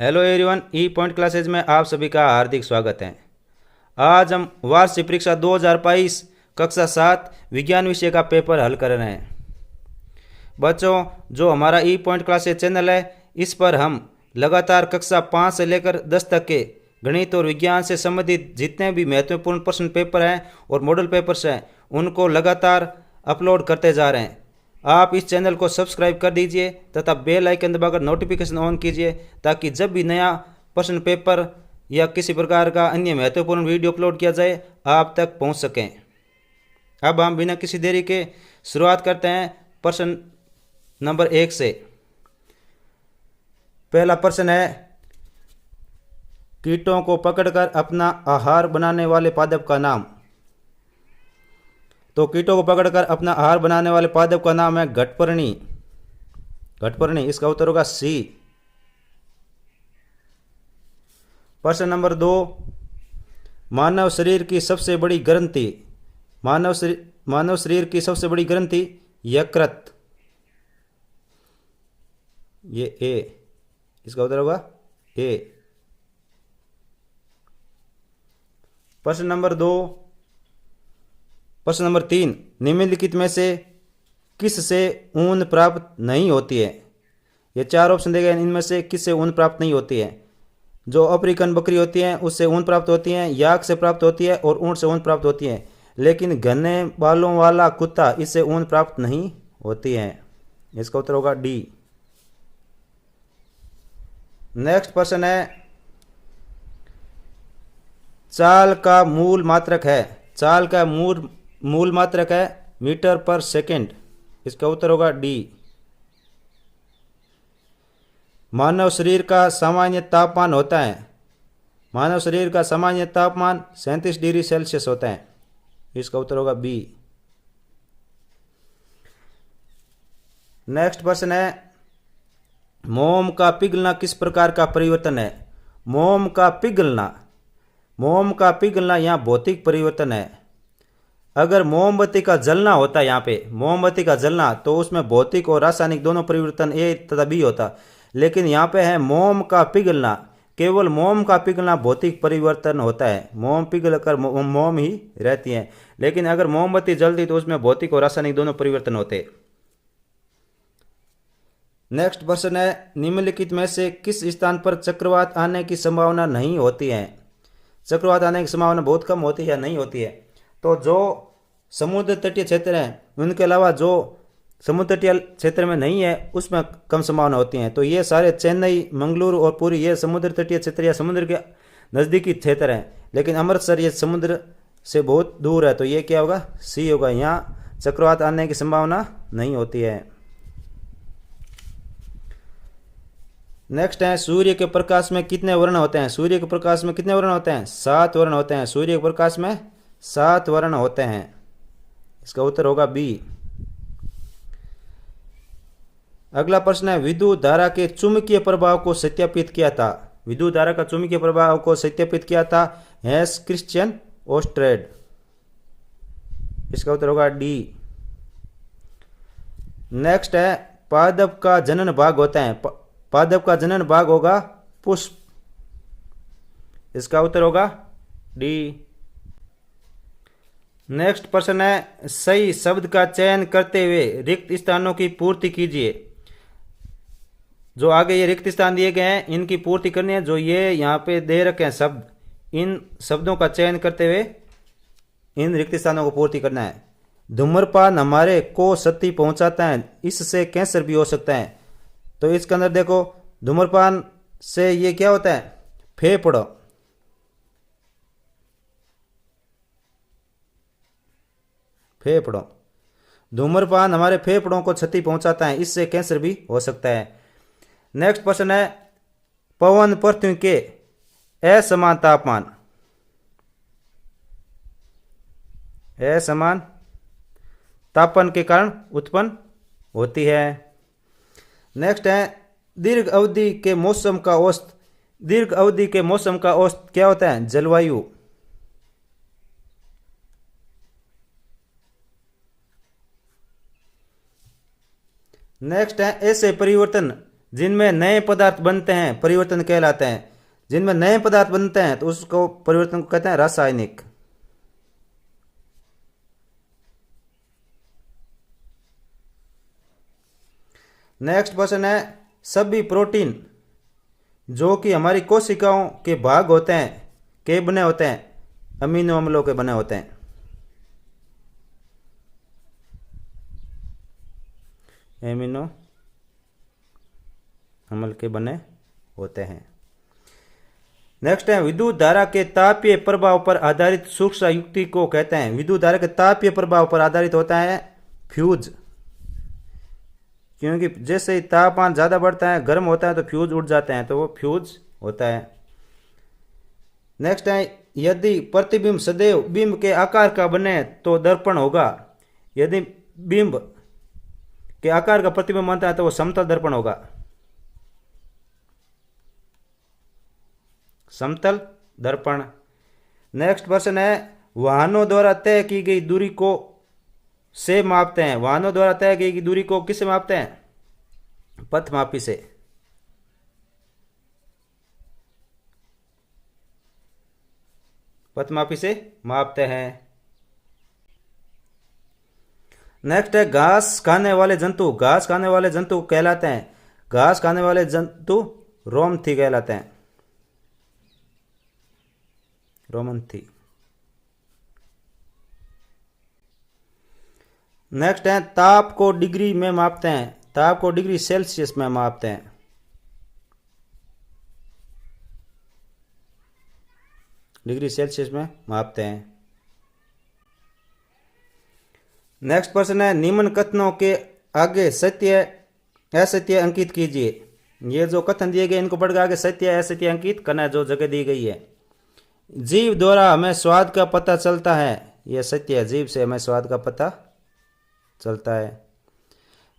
Hello everyone, ई point classes में आप सभी का हार्दिक स्वागत है। आज हम वार्षिक परीक्षा 2022 कक्षा 7 विज्ञान विषय का पेपर हल कर रहे हैं। बच्चों, जो हमारा ई पॉइंट क्लासेज चैनल है, इस पर हम लगातार कक्षा 5 से लेकर 10 तक के गणित और विज्ञान से संबंधित जितने भी महत्वपूर्ण प्रश्न पेपर हैं और मॉडल पेपर्स हैं, उनको लगातार अपलोड करते जा रहे हैं। आप इस चैनल को सब्सक्राइब कर दीजिए तथा बेल आइकन दबाकर नोटिफिकेशन ऑन कीजिए, ताकि जब भी नया प्रश्न पेपर या किसी प्रकार का अन्य महत्वपूर्ण वीडियो अपलोड किया जाए, आप तक पहुंच सकें। अब हम बिना किसी देरी के शुरुआत करते हैं प्रश्न नंबर 1 से। पहला प्रश्न है, कीटों को पकड़कर अपना आहार बनाने वाले पादप का नाम। तो कीटों को पकड़कर अपना आहार बनाने वाले पादप का नाम है घटपर्णी। घटपर्णी, इसका उत्तर होगा सी। प्रश्न नंबर 2, मानव शरीर की सबसे बड़ी ग्रंथि। मानव शरीर की सबसे बड़ी ग्रंथि यकृत। ये ए, इसका उत्तर होगा ए। प्रश्न नंबर 3, निम्नलिखित में से किस से ऊन प्राप्त नहीं होती है। ये 4 ऑप्शन दिए गए, इनमें से किस से ऊन प्राप्त नहीं होती है। जो अफ्रीकन बकरी होती है उससे ऊन प्राप्त होती है, याक से प्राप्त होती है और ऊंट से ऊन प्राप्त होती है, लेकिन घने बालों वाला कुत्ता इससे ऊन प्राप्त नहीं होती है। इसका उत्तर होगा डी। नेक्स्ट प्रश्न है, चाल का मूल मात्रक है। चाल का मूल मात्रक है मीटर पर सेकंड। इसका उत्तर होगा डी। मानव शरीर का सामान्य तापमान होता है। मानव शरीर का सामान्य तापमान 37 डिग्री सेल्सियस होता है। इसका उत्तर होगा बी। नेक्स्ट प्रश्न है, मोम का पिघलना किस प्रकार का परिवर्तन है। मोम का पिघलना यहाँ भौतिक परिवर्तन है। अगर मोमबत्ती का जलना होता, यहाँ पे मोमबत्ती का जलना, तो उसमें भौतिक और रासायनिक दोनों परिवर्तन ए तथा बी होता, लेकिन यहाँ पे है मोम का पिघलना। केवल मोम का पिघलना भौतिक परिवर्तन होता है। मोम पिघल कर मोम ही रहती है, लेकिन अगर मोमबत्ती जलती तो उसमें भौतिक और रासायनिक दोनों परिवर्तन होते। नेक्स्ट प्रश्न है, निम्नलिखित में से किस स्थान पर चक्रवात आने की संभावना नहीं होती है। चक्रवात आने की संभावना बहुत कम होती है या नहीं होती है। तो जो समुद्र तटीय क्षेत्र हैं, उनके अलावा जो समुद्र तटीय क्षेत्र में नहीं है, उसमें कम संभावना होती है। तो ये सारे चेन्नई, मंगलुरु और पुरी, ये समुद्र तटीय क्षेत्र या समुद्र के नज़दीकी क्षेत्र हैं, लेकिन अमृतसर ये समुद्र से बहुत दूर है। तो ये क्या होगा, सी होगा। यहाँ चक्रवात आने की संभावना नहीं होती है। नेक्स्ट है, सूर्य के प्रकाश में कितने वर्ण होते हैं। सूर्य के प्रकाश में कितने वर्ण होते हैं। 7 वर्ण होते हैं। सूर्य के प्रकाश में 7 वर्ण होते हैं। इसका उत्तर होगा बी। अगला प्रश्न है, विद्युत धारा के चुंबकीय प्रभाव को सत्यापित किया था। विद्युत धारा का चुंबकीय प्रभाव को सत्यापित किया था हैंस क्रिश्चियन ओस्ट्रेड। इसका उत्तर होगा डी। नेक्स्ट है, पादप का जनन भाग होता है। पादप का जनन भाग होगा पुष्प। इसका उत्तर होगा डी। नेक्स्ट प्रश्न है, सही शब्द का चयन करते हुए रिक्त स्थानों की पूर्ति कीजिए। जो आगे ये रिक्त स्थान दिए गए हैं, इनकी पूर्ति करनी है। जो ये यहाँ पे दे रखे हैं शब्द, इन शब्दों का चयन करते हुए इन रिक्त स्थानों को पूर्ति करना है। धूम्रपान हमारे को क्षति पहुंचाता है, इससे कैंसर भी हो सकता है। तो इसके अंदर देखो, धूम्रपान से ये क्या होता है, फेफड़ों। धूम्रपान हमारे फेफड़ों को क्षति पहुंचाता है, इससे कैंसर भी हो सकता है। नेक्स्ट प्रश्न है, पवन पृथ्वी के असमान तापमान के कारण उत्पन्न होती है। नेक्स्ट है, दीर्घ अवधि के मौसम का औसत क्या होता है, जलवायु। नेक्स्ट है, ऐसे परिवर्तन जिनमें नए पदार्थ बनते हैं परिवर्तन कहलाते हैं। जिनमें नए पदार्थ बनते हैं तो उसको परिवर्तन को कहते हैं रासायनिक। नेक्स्ट क्वेश्चन है, सभी प्रोटीन जो कि हमारी कोशिकाओं के भाग होते हैं के बने होते हैं? अमीनो अम्लों के बने होते हैं। एमिनो अम्ल के बने होते हैं। नेक्स्ट है, विद्युत धारा के तापीय प्रभाव पर आधारित सूक्ष्म युक्ति को कहते हैं। विद्युत धारा के तापीय प्रभाव पर आधारित होता है फ्यूज, क्योंकि जैसे ही तापमान ज़्यादा बढ़ता है, गर्म होता है, तो फ्यूज उड़ जाते हैं, तो वो फ्यूज होता है। नेक्स्ट है, यदि प्रतिबिंब सदैव बिंब के आकार का बने तो दर्पण होगा। यदि बिंब के आकार का प्रतिबिंब बनता है तो वो समतल दर्पण होगा। समतल दर्पण। नेक्स्ट प्रश्न है, वाहनों द्वारा तय की गई दूरी को से मापते हैं। वाहनों द्वारा तय की गई दूरी को किससे मापते हैं? पथमापी से। पथमापी से मापते हैं। नेक्स्ट है, घास खाने वाले जंतु। घास खाने वाले जंतु कहलाते हैं। घास खाने वाले जंतु रोमथी कहलाते हैं। रोमन्थी। नेक्स्ट है, ताप को डिग्री में मापते हैं। ताप को डिग्री सेल्सियस में मापते हैं। डिग्री सेल्सियस में मापते हैं। नेक्स्ट प्रश्न है, निम्न कथनों के आगे सत्य असत्य अंकित कीजिए। ये जो कथन दिए गए इनको पढ़ के आगे सत्य असत्य अंकित करना है, जो जगह दी गई है। जीव द्वारा हमें स्वाद का पता चलता है, यह सत्य है। जीव से हमें स्वाद का पता चलता है।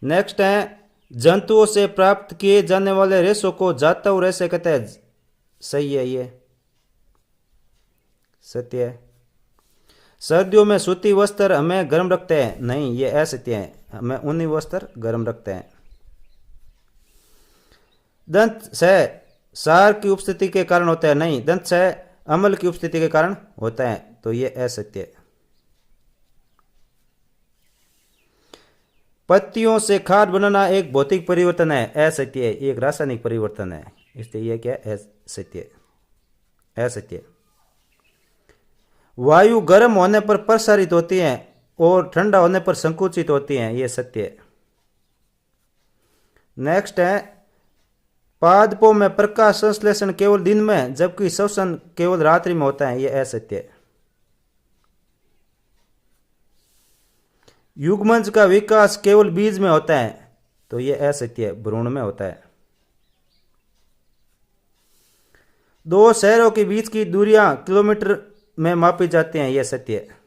नेक्स्ट है, जंतुओं से प्राप्त किए जाने वाले रेशों को जातव रेशे कहते हैं। सही है, ये सत्य है। सर्दियों में सूती वस्त्र हमें गर्म रखते हैं। नहीं, ये असत्य है, हमें ऊनी वस्त्र गर्म रखते हैं। दंत सह सार की उपस्थिति के कारण होता है। नहीं, दंत सह अम्ल की उपस्थिति के कारण होता है, तो ये असत्य है। पत्तियों से खाद बनाना एक भौतिक परिवर्तन है। असत्य है, एक रासायनिक परिवर्तन है, इसलिए यह क्या है? असत्य। असत्य। वायु गर्म होने पर प्रसारित होती है और ठंडा होने पर संकुचित होती है, यह सत्य है। नेक्स्ट है, पादपों में प्रकाश संश्लेषण केवल दिन में जबकि श्वसन केवल रात्रि में होता है, यह असत्य है। युग्मज का विकास केवल बीज में होता है, तो यह असत्य है, भ्रूण में होता है। दो शहरों के बीच की दूरियां किलोमीटर में मापी जाती हैं, यह सत्य है।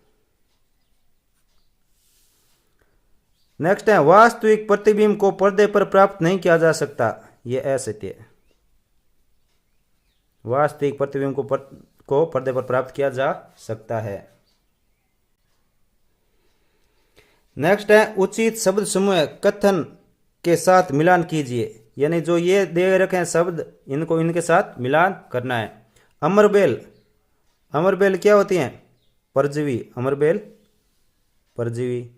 नेक्स्ट है, वास्तविक प्रतिबिंब को पर्दे पर प्राप्त नहीं किया जा सकता, यह असत्य है। वास्तविक प्रतिबिंब को पर्दे पर प्राप्त किया जा सकता है। नेक्स्ट है, उचित शब्द समूह कथन के साथ मिलान कीजिए। यानी जो ये दे रखे हैं शब्द, इनको इनके साथ मिलान करना है। अमरबेल। अमरबेल क्या होती हैं? परजीवी। अमरबेल परजीवी।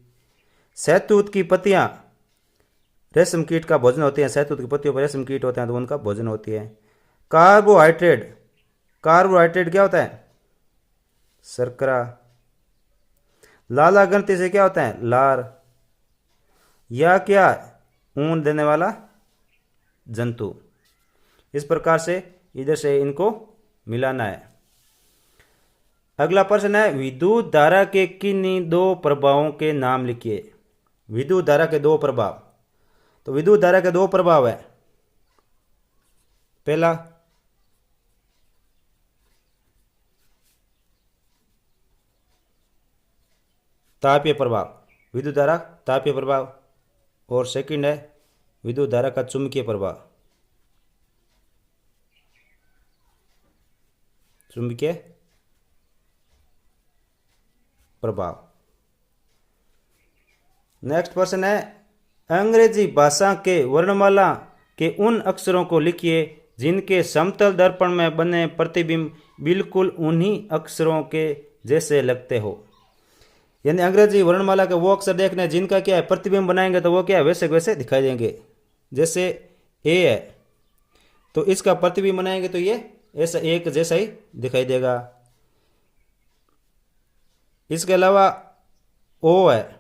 शहतूत की पत्तियां रेशम कीट का भोजन होती हैं। शहतूत की पत्तियों पर रेशम कीट होते हैं, तो उनका भोजन होती है। कार्बोहाइड्रेट। कार्बोहाइड्रेट क्या होता है? शर्करा। लाला ग्रंथि से क्या होता है? लार। या क्या? ऊन देने वाला जंतु। इस प्रकार से इधर से इनको मिलाना है। अगला प्रश्न है, विद्युत धारा के किन्हीं दो प्रभावों के नाम लिखिए। विद्युत धारा के दो प्रभाव। तो विद्युत धारा के दो प्रभाव है। पहला, तापीय प्रभाव। विद्युत धारा तापीय प्रभाव। और सेकंड है विद्युत धारा का चुंबकीय प्रभाव। चुंबकीय प्रभाव। नेक्स्ट प्रश्न है, अंग्रेजी भाषा के वर्णमाला के उन अक्षरों को लिखिए जिनके समतल दर्पण में बने प्रतिबिंब बिल्कुल उन्हीं अक्षरों के जैसे लगते हो। यानी अंग्रेजी वर्णमाला के वो अक्षर देखने जिनका क्या है प्रतिबिंब बनाएंगे तो वो क्या है वैसे वैसे दिखाई देंगे। जैसे ए है तो इसका प्रतिबिंब बनाएंगे तो ये ऐसा एक जैसा ही दिखाई देगा। इसके अलावा ओ है,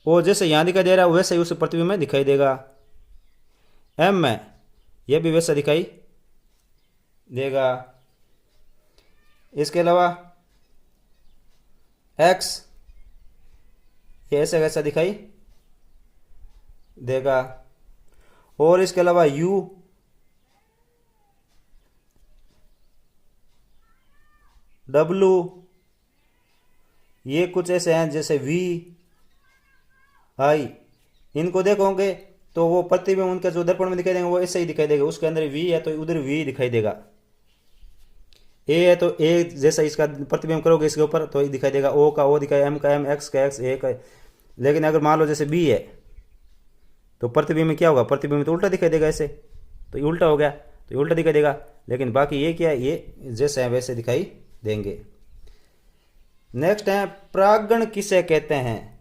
ओ जैसे यहाँ दिखाई दे रहा है वैसे ही उस प्रतिबिंब में दिखाई देगा। एम है, यह भी वैसा दिखाई देगा। इसके अलावा एक्स, ये ऐसा कैसा दिखाई देगा। और इसके अलावा यू, डब्लू, ये कुछ ऐसे हैं जैसे वी, आई, इनको देखोगे तो वो प्रतिबिंब उनका जो दर्पण में दिखाई देंगे वो ऐसे ही दिखाई देगा। उसके अंदर वी है तो उधर वी दिखाई देगा। ए है तो ए जैसा इसका प्रतिबिंब करोगे इसके ऊपर तो ये दिखाई देगा। ओ का ओ दिखाई, एम का एम, एक्स का एक्स, ए का। लेकिन अगर मान लो जैसे बी है तो प्रतिबिंब में क्या होगा, प्रतिबिंब तो उल्टा दिखाई देगा ऐसे, तो ये उल्टा हो गया तो ये उल्टा दिखाई देगा। लेकिन बाकी ये क्या है, ये जैसे है वैसे दिखाई देंगे। नेक्स्ट है प्रागण किसे कहते हैं।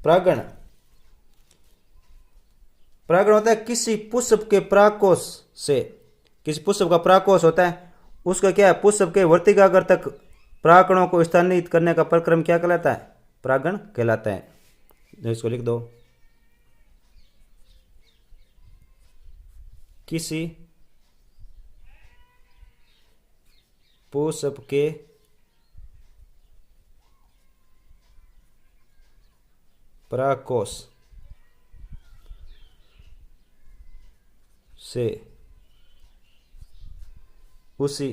प्रागण, प्रागण होता है किसी पुष्प के प्राकोश से, किसी पुष्प का प्राकोश होता है उसका क्या है पुष्प के वर्तिकाग्र तक प्राकणों को स्थानांतरित करने का प्रक्रम क्या कहलाता है, प्रागण कहलाता है। इसको लिख दो, किसी पुष्प के प्राकोश से उसी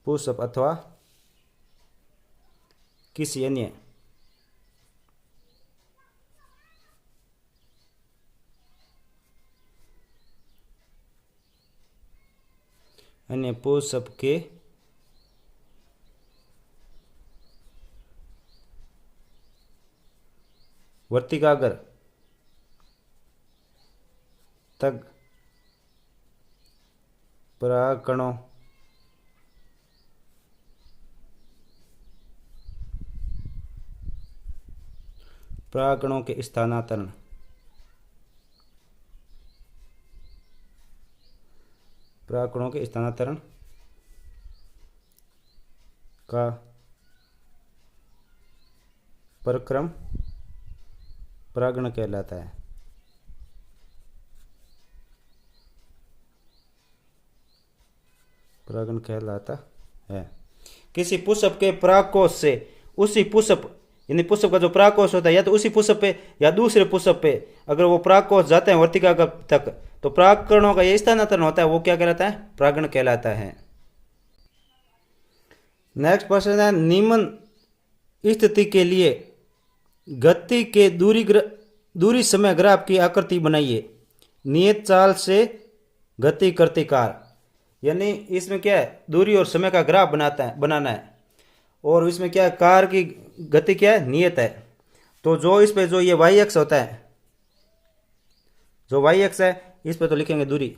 पुष्प अथवा किसी अन्य पुष्प के वर्तिकाग्र तक प्राकणों के स्थानांतरण का प्रक्रम प्रागण कहलाता है। प्रागण कहलाता है। किसी पुष्प के प्राकोश से उसी पुष्प, यानी पुष्प का जो प्राकोश होता है या तो उसी पुष्प पे या दूसरे पुष्प पे अगर वो प्राकोश जाते हैं वर्तिका तक तो प्राकरणों का ये स्थानांतरण होता है, वो क्या कहलाता है, प्रागण कहलाता है। नेक्स्ट प्रश्न है निम्न स्थिति के लिए गति के दूरी समय ग्राफ की आकृति बनाइए। नियत चाल से गति करती कार, यानी इसमें क्या है दूरी और समय का ग्राफ बनाना है और इसमें क्या है कार की गति क्या है नियत है। तो जो इस पे जो ये वाई एक्स होता है, जो वाई एक्स है इस पे तो लिखेंगे दूरी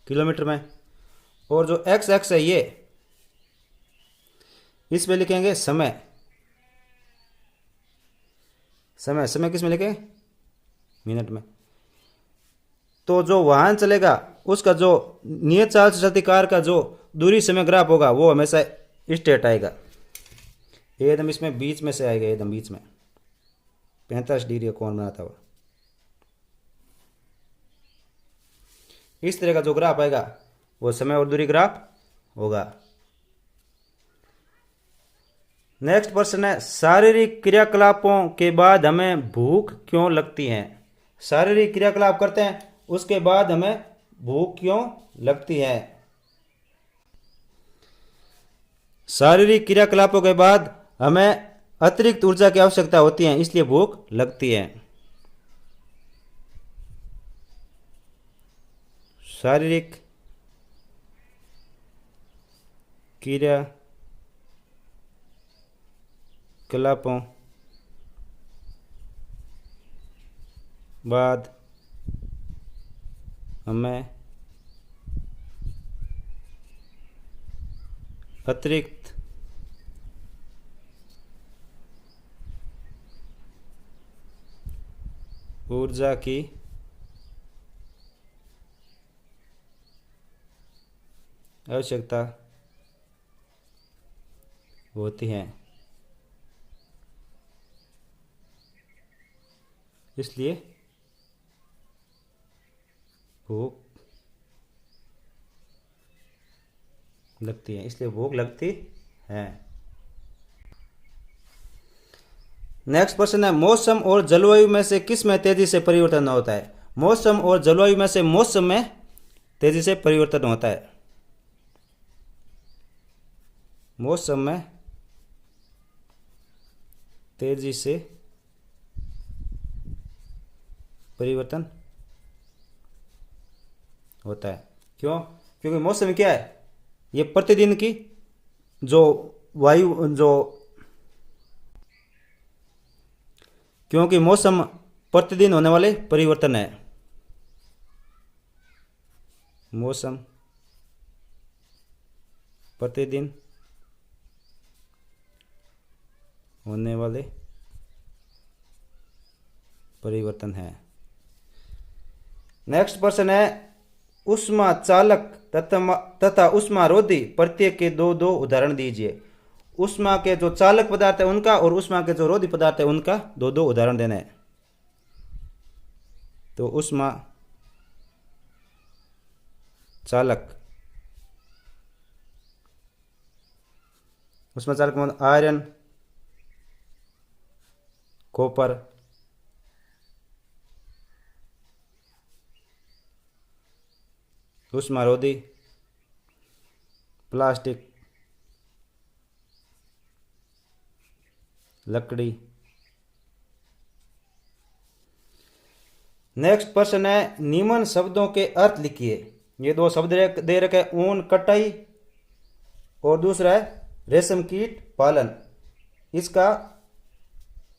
किलोमीटर में, और जो एक्स एक्स है ये इस पे लिखेंगे समय किस में लिखेंगे, मिनट में। तो जो वाहन चलेगा उसका जो नियत चाल से चलती कार का जो दूरी समय ग्राफ होगा वो हमेशा स्ट्रेट आएगा, एकदम इसमें बीच में से आएगा, एकदम बीच में 45 डिग्री कोण बनाता हुआ। इस तरह का जो ग्राफ आएगा वो समय और दूरी ग्राफ होगा। नेक्स्ट प्रश्न है शारीरिक क्रियाकलापों के बाद हमें भूख क्यों लगती है। शारीरिक क्रियाकलाप करते हैं उसके बाद हमें भूख क्यों लगती है। शारीरिक क्रियाकलापों के बाद हमें अतिरिक्त ऊर्जा की आवश्यकता होती है इसलिए भूख लगती है। शारीरिक क्रियाकलापों बाद हमें अतिरिक्त ऊर्जा की आवश्यकता होती है, इसलिए भूख लगती है, नेक्स्ट क्वेश्चन है, मौसम और जलवायु में से किस में तेजी से परिवर्तन होता है? मौसम और जलवायु में से मौसम में तेजी से परिवर्तन होता है। मौसम में तेजी से परिवर्तन होता है। क्यों? क्योंकि मौसम क्या है? ये प्रतिदिन की जो वायु जो क्योंकि मौसम प्रतिदिन होने वाले परिवर्तन है। मौसम प्रतिदिन होने वाले परिवर्तन है। नेक्स्ट प्रश्न है, ऊष्मा चालक तथा ऊष्मा रोधी प्रत्येक के दो दो उदाहरण दीजिए। ऊष्मा के जो चालक पदार्थ है उनका और ऊष्मा के जो रोधी पदार्थ है उनका दो दो उदाहरण देना है। तो ऊष्मा चालक में आयरन, कॉपर, ऊष्मा रोधी प्लास्टिक, लकड़ी। नेक्स्ट प्रश्न है, निम्न शब्दों के अर्थ लिखिए। ये दो शब्द दे रखे, ऊन कटाई और दूसरा है रेशम कीट पालन। इसका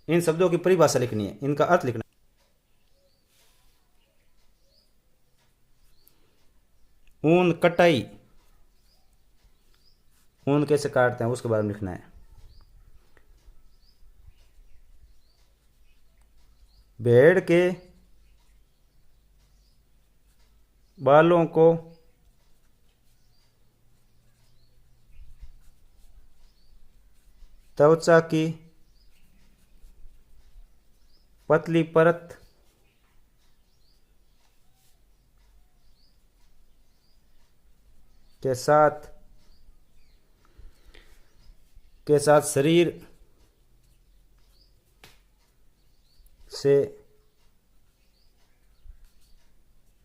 इन शब्दों की परिभाषा लिखनी है, इनका अर्थ लिखना है। ऊन कटाई, ऊन कैसे काटते हैं उसके बारे में लिखना है। भेड़ के बालों को त्वचा की पतली परत के साथ शरीर से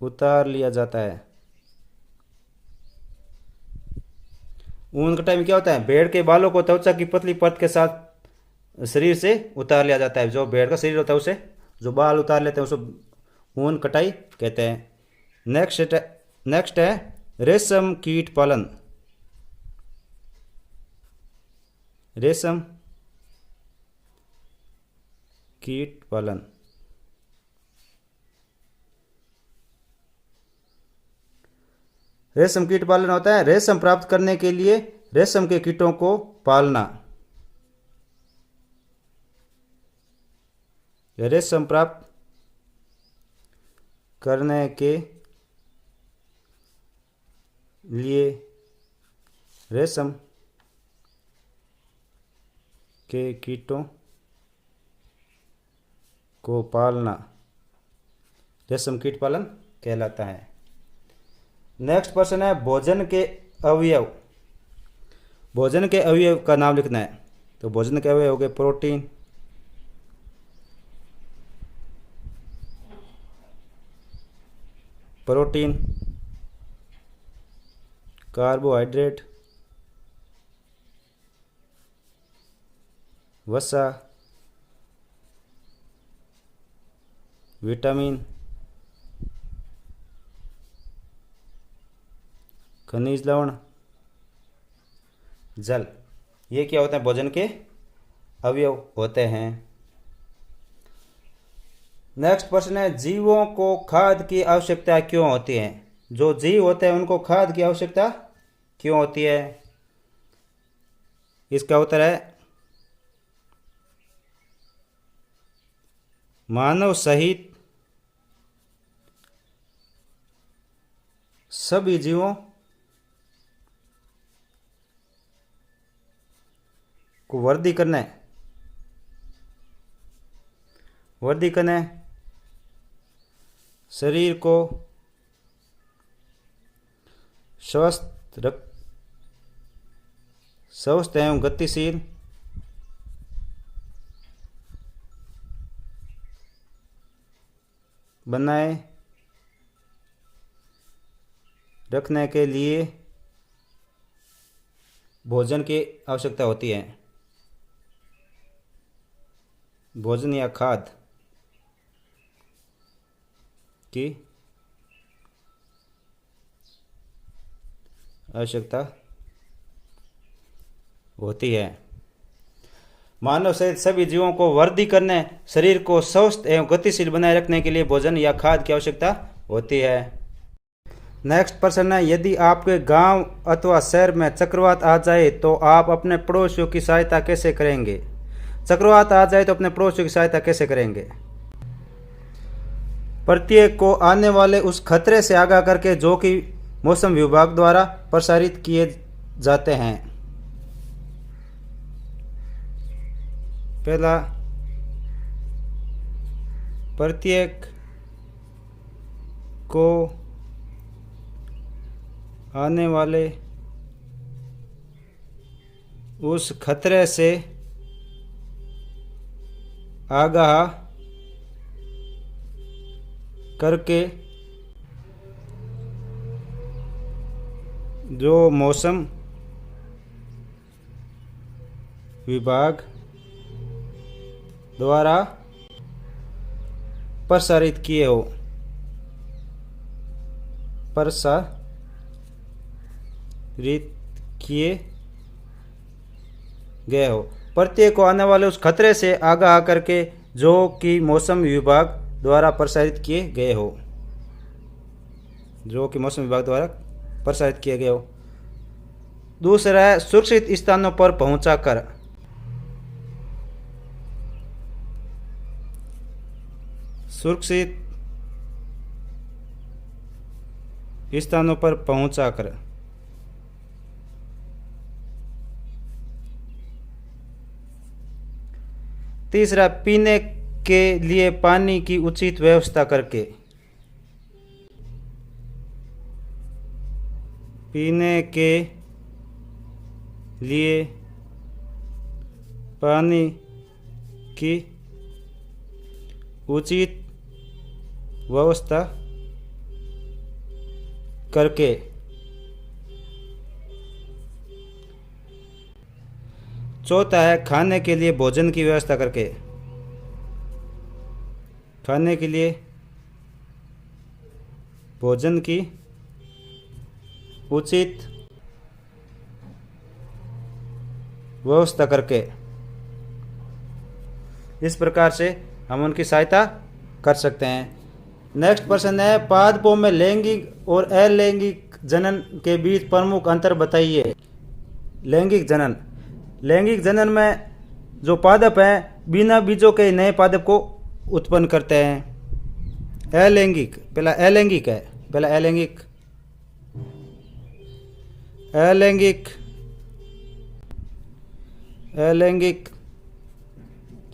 उतार लिया जाता है। ऊन कटाई में क्या होता है? भेड़ के बालों को त्वचा की पतली परत के साथ शरीर से उतार लिया जाता है। जो भेड़ का शरीर होता है उसे जो बाल उतार लेते हैं उसे ऊन कटाई कहते हैं। नेक्स्ट है रेशम कीट पालन। रेशम कीट पालन रेशम कीट पालन होता है रेशम प्राप्त करने के लिए रेशम के कीटों को पालना। रेशम प्राप्त करने के लिए रेशम के कीटों को पालना रेशम कीट पालन कहलाता है। नेक्स्ट प्रश्न है भोजन के अवयव। भोजन के अवयव का नाम लिखना है। तो भोजन के अवयव हो गए प्रोटीन, कार्बोहाइड्रेट, वसा, विटामिन, खनिज लवण जल। ये क्या होते हैं? भोजन के अवयव होते हैं। नेक्स्ट प्रश्न है, जीवों को खाद की आवश्यकता क्यों होती है? जो जीव होते हैं उनको खाद की आवश्यकता क्यों होती है? इसका उत्तर है मानव सहित सभी जीवों को वृद्धि करने शरीर को स्वस्थ एवं गतिशील बनाए रखने के लिए भोजन की आवश्यकता होती है। भोजन या खाद की आवश्यकता होती है। मानव सहित सभी जीवों को वृद्धि करने, शरीर को स्वस्थ एवं गतिशील बनाए रखने के लिए भोजन या खाद की आवश्यकता होती है। नेक्स्ट प्रश्न है, यदि आपके गांव अथवा शहर में चक्रवात आ जाए तो आप अपने पड़ोसियों की सहायता कैसे करेंगे? चक्रवात आ जाए तो अपने पड़ोसियों की सहायता कैसे करेंगे? प्रत्येक को आने वाले उस खतरे से आगाह करके जो कि मौसम विभाग द्वारा प्रसारित किए जाते हैं। पहला, प्रत्येक को आने वाले उस खतरे से आगाह करके जो मौसम विभाग द्वारा प्रसारित किए गए हो। प्रत्येक को आने वाले उस खतरे से आगाह करके जो कि मौसम विभाग द्वारा प्रसारित किए गए हो। जो कि मौसम विभाग द्वारा प्रसारित किए गए हो। दूसरा है, सुरक्षित स्थानों पर पहुंचाकर। सुरक्षित स्थानों पर पहुंचाकर। तीसरा, पीने के लिए पानी की उचित व्यवस्था करके। पीने के लिए पानी की उचित व्यवस्था करके। चौथा है, खाने के लिए भोजन की व्यवस्था करके। खाने के लिए भोजन की उचित व्यवस्था करके। इस प्रकार से हम उनकी सहायता कर सकते हैं। नेक्स्ट प्रश्न है, पादपों में लैंगिक और अलैंगिक जनन के बीच प्रमुख अंतर बताइए। लैंगिक जनन में जो पादप हैं बिना बीजों के नए पादप को उत्पन्न करते हैं। अलैंगिक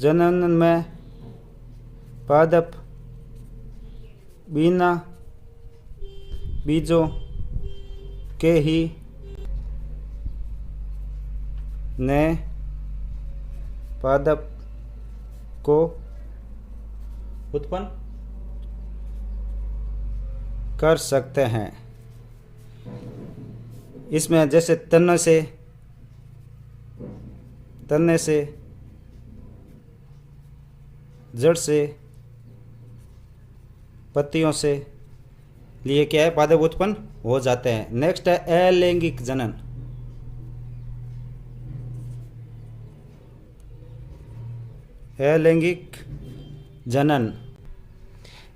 जनन में पादप बिना बीजों के ही नए पादप को उत्पन्न कर सकते हैं। इसमें जैसे तने से जड़ से पत्तियों से लिए क्या है, पादप उत्पन्न हो जाते हैं। नेक्स्ट है अलैंगिक जनन। अलैंगिक जनन।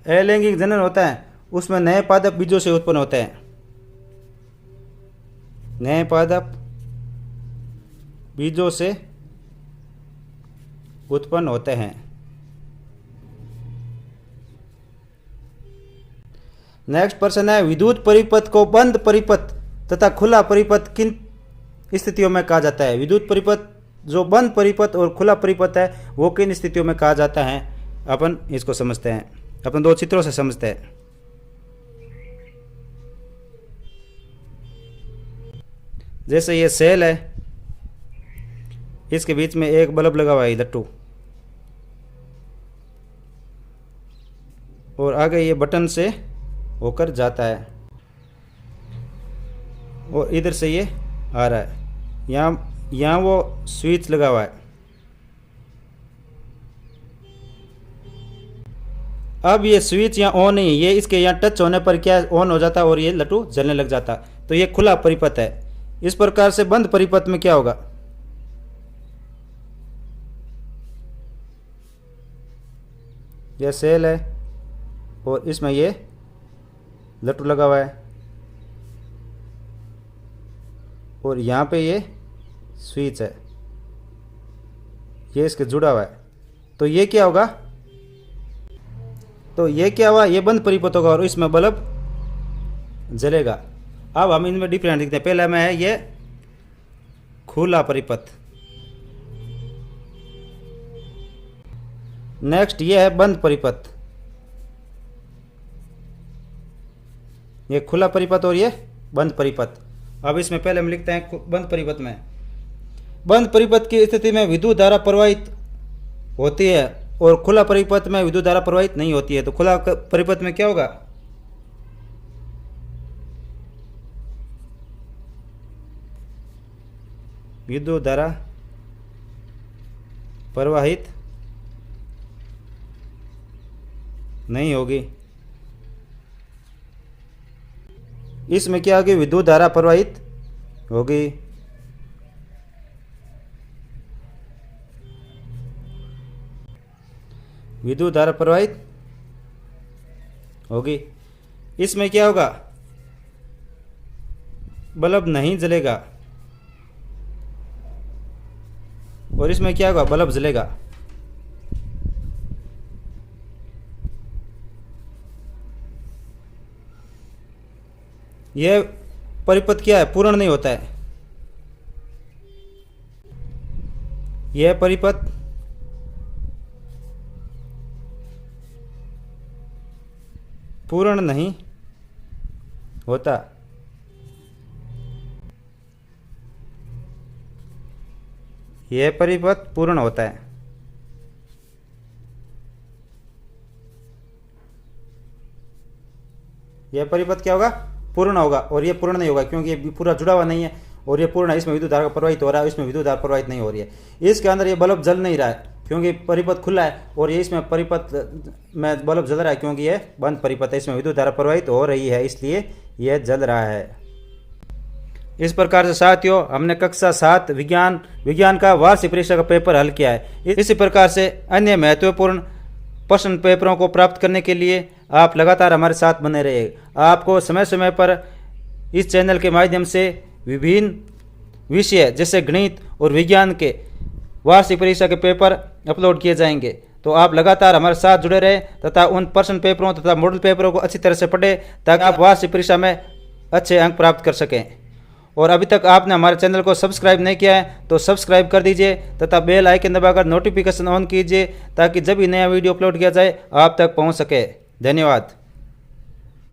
अलैंगिक जनन होता है उसमें नए पादप बीजों से उत्पन्न होते हैं। नए पादप बीजों से उत्पन्न होते हैं। नेक्स्ट प्रश्न है, विद्युत परिपथ को बंद परिपथ तथा खुला परिपथ किन स्थितियों में कहा जाता है? विद्युत परिपथ जो बंद परिपथ और खुला परिपथ है वो किन स्थितियों में कहा जाता है? अपन इसको समझते हैं, अपन दो चित्रों से समझते हैं। जैसे ये सेल है, इसके बीच में एक बल्ब लगा हुआ है लट्टू, और आगे ये बटन से होकर जाता है और इधर से ये आ रहा है। यहाँ वो स्विच लगा हुआ है। अब ये स्विच यहाँ ऑन नहीं है, ये इसके यहाँ टच होने पर क्या ऑन हो जाता है और ये लट्टू जलने लग जाता, तो ये खुला परिपथ है। इस प्रकार से बंद परिपथ में क्या होगा? यह सेल है और इसमें ये लट्टू लगा हुआ है और यहाँ पे ये स्विच है, ये इसके जुड़ा हुआ है। तो ये क्या होगा? तो ये क्या हुआ? ये बंद परिपथ होगा और इसमें बल्ब जलेगा। अब हम इनमें डिफरेंट देखते हैं। पहला में है ये खुला परिपथ, नेक्स्ट ये है बंद परिपथ। ये खुला परिपथ और ये बंद परिपथ। अब इसमें पहले हम लिखते हैं बंद परिपथ में। बंद परिपथ की स्थिति में विद्युत धारा प्रवाहित होती है और खुला परिपथ में विद्युत धारा प्रवाहित नहीं होती है। तो खुला परिपथ में क्या होगा? विद्युत धारा प्रवाहित नहीं होगी। इसमें क्या होगी? विद्युत धारा प्रवाहित होगी। विद्युत धारा प्रवाहित होगी। इसमें क्या होगा? बल्ब नहीं जलेगा और इसमें क्या होगा? बल्ब जलेगा। यह परिपथ क्या है? पूर्ण नहीं होता है। यह परिपथ पूर्ण नहीं होता। यह परिपथ पूर्ण होता है। यह परिपथ क्या होगा? पूर्ण होगा और ये पूर्ण नहीं होगा क्योंकि ये पूरा जुड़ा हुआ नहीं है और ये पूर्ण है। इसमें विद्युत धारा प्रवाहित हो रहा है, इसमें विद्युत धारा प्रवाहित नहीं हो रही है। इसके अंदर ये बल्ब जल नहीं रहा है क्योंकि परिपथ खुला है और ये इसमें परिपथ में बल्ब जल रहा है क्योंकि ये बंद परिपथ है। इसमें विद्युत धारा प्रवाहित हो रही है इसलिए यह जल रहा है। इस प्रकार से साथियों हमने कक्षा 7 विज्ञान का वार्षिक परीक्षा का पेपर हल किया है। इसी प्रकार से अन्य महत्वपूर्ण प्रश्न पेपरों को प्राप्त करने के लिए आप लगातार हमारे साथ बने रहिए। आपको समय समय पर इस चैनल के माध्यम से विभिन्न विषय जैसे गणित और विज्ञान के वार्षिक परीक्षा के पेपर अपलोड किए जाएंगे। तो आप लगातार हमारे साथ जुड़े रहें तथा उन प्रश्न पेपरों तथा मॉडल पेपरों को अच्छी तरह से पढ़ें ताकि आप वार्षिक परीक्षा में अच्छे अंक प्राप्त कर सकें। और अभी तक आपने हमारे चैनल को सब्सक्राइब नहीं किया है तो सब्सक्राइब कर दीजिए तथा बेल आइकन दबाकर नोटिफिकेशन ऑन कीजिए ताकि जब भी नया वीडियो अपलोड किया जाए आप तक पहुंच सके। धन्यवाद।